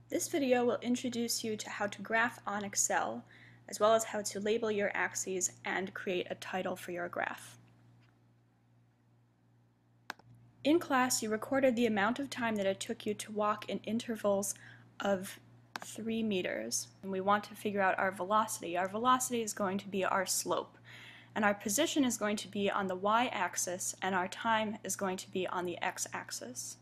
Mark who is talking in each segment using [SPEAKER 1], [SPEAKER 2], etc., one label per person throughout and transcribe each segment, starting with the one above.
[SPEAKER 1] This video will introduce you to how to graph on Excel, as well as how to label your axes and create a title for your graph. In class, you recorded the amount of time that it took you to walk in intervals of 3 meters, and we want to figure out our velocity. Our velocity is going to be our slope, and our position is going to be on the y-axis, and our time is going to be on the x-axis.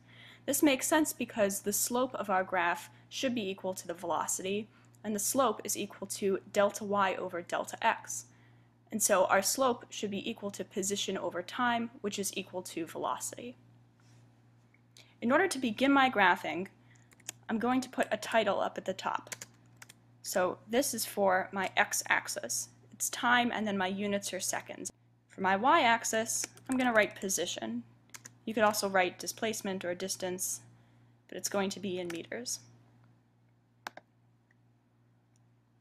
[SPEAKER 1] This makes sense because the slope of our graph should be equal to the velocity, and the slope is equal to delta y over delta x. And so our slope should be equal to position over time, which is equal to velocity. In order to begin my graphing, I'm going to put a title up at the top. So this is for my x-axis. It's time, and then my units are seconds. For my y-axis, I'm going to write position. You could also write displacement or distance, but it's going to be in meters.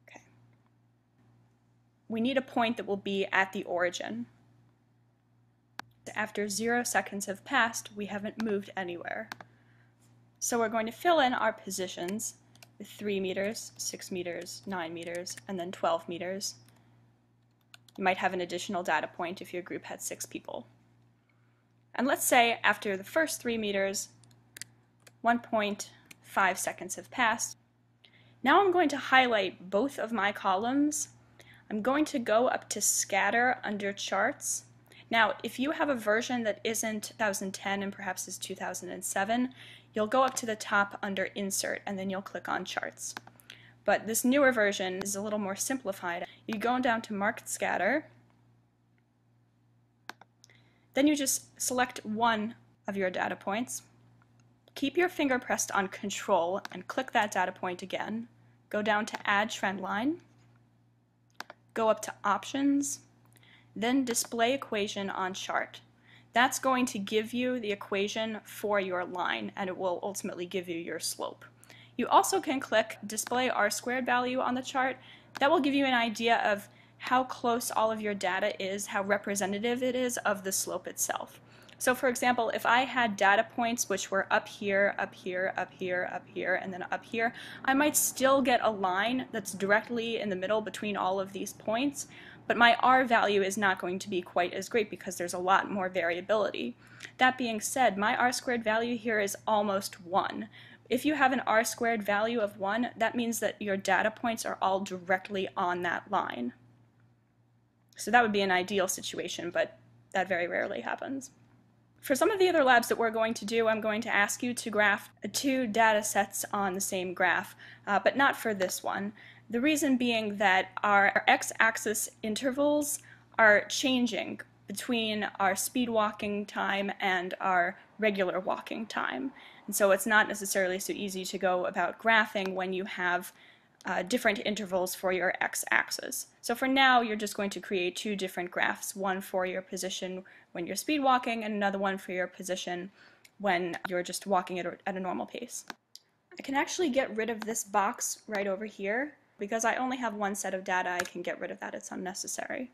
[SPEAKER 1] Okay. We need a point that will be at the origin. After 0 seconds have passed, we haven't moved anywhere. So we're going to fill in our positions with 3 meters, 6 meters, 9 meters, and then 12 meters. You might have an additional data point if your group had 6 people. And let's say after the first 3 meters, 1.5 seconds have passed. Now I'm going to highlight both of my columns. I'm going to go up to Scatter under Charts. Now, if you have a version that isn't 2010 and perhaps is 2007, you'll go up to the top under Insert, and then you'll click on Charts. But this newer version is a little more simplified. You go down to Marked Scatter. Then you just select one of your data points. Keep your finger pressed on Control and click that data point again. Go down to Add Trend Line. Go up to Options. Then Display Equation on Chart. That's going to give you the equation for your line, and it will ultimately give you your slope. You also can click Display R-squared value on the chart. That will give you an idea of how close all of your data is, how representative it is of the slope itself. So for example, if I had data points which were up here, up here, up here, up here, and then up here, I might still get a line that's directly in the middle between all of these points, but my R value is not going to be quite as great because there's a lot more variability. That being said, my R-squared value here is almost 1. If you have an R-squared value of 1, that means that your data points are all directly on that line. So that would be an ideal situation, but that very rarely happens. For some of the other labs that we're going to do, I'm going to ask you to graph 2 data sets on the same graph, but not for this one. The reason being that our x-axis intervals are changing between our speed walking time and our regular walking time. And so it's not necessarily so easy to go about graphing when you have different intervals for your x-axis. So for now, you're just going to create 2 different graphs, one for your position when you're speed walking and another one for your position when you're just walking at a normal pace. I can actually get rid of this box right over here. Because I only have one set of data, I can get rid of that. It's unnecessary.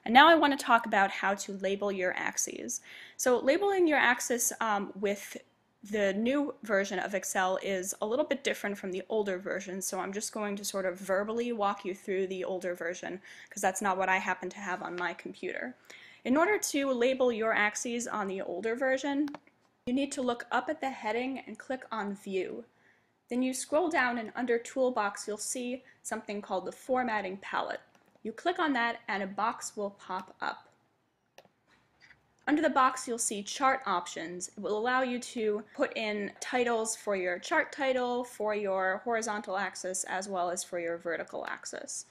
[SPEAKER 1] And now I want to talk about how to label your axes. So labeling your axis with the new version of Excel is a little bit different from the older version, so I'm just going to sort of verbally walk you through the older version because that's not what I happen to have on my computer. In order to label your axes on the older version, you need to look up at the heading and click on View. Then you scroll down, and under Toolbox you'll see something called the Formatting Palette. You click on that and a box will pop up. Under the box you'll see Chart Options. It will allow you to put in titles for your chart title, for your horizontal axis, as well as for your vertical axis.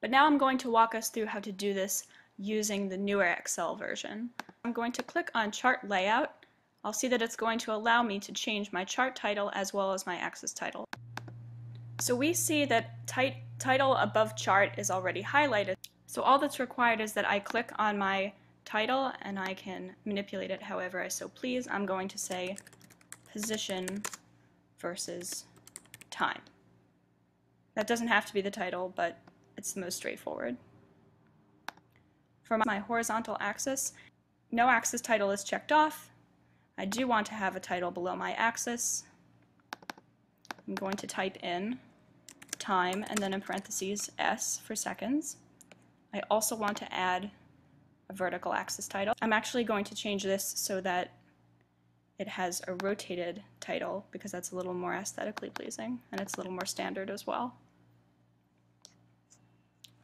[SPEAKER 1] But now I'm going to walk us through how to do this using the newer Excel version. I'm going to click on Chart Layout. I'll see that it's going to allow me to change my chart title as well as my axis title. So we see that title above chart is already highlighted. So all that's required is that I click on my title and I can manipulate it however I so please. I'm going to say position versus time. That doesn't have to be the title, but it's the most straightforward. For my horizontal axis, no axis title is checked off. I do want to have a title below my axis. I'm going to type in time and then in parentheses s for seconds. I also want to add a vertical axis title. I'm actually going to change this so that it has a rotated title because that's a little more aesthetically pleasing and it's a little more standard as well.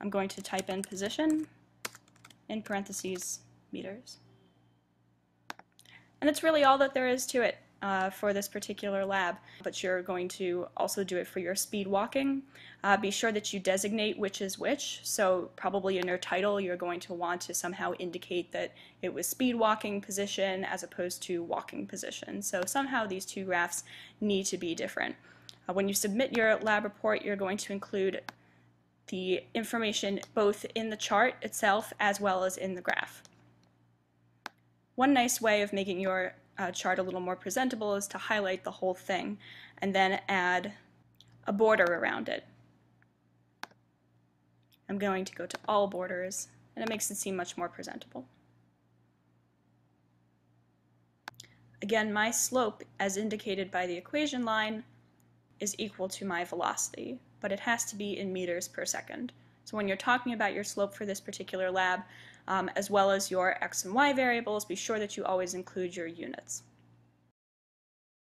[SPEAKER 1] I'm going to type in position in parentheses meters. And that's really all that there is to it for this particular lab, but you're going to also do it for your speed walking. Be sure that you designate which is which, so probably in your title you're going to want to somehow indicate that it was speed walking position as opposed to walking position. So somehow these two graphs need to be different. When you submit your lab report, you're going to include the information both in the chart itself as well as in the graph. One nice way of making your chart a little more presentable is to highlight the whole thing and then add a border around it. I'm going to go to all borders, and it makes it seem much more presentable. Again, my slope, as indicated by the equation line, is equal to my velocity, but it has to be in meters per second. So when you're talking about your slope for this particular lab, as well as your x and y variables, be sure that you always include your units.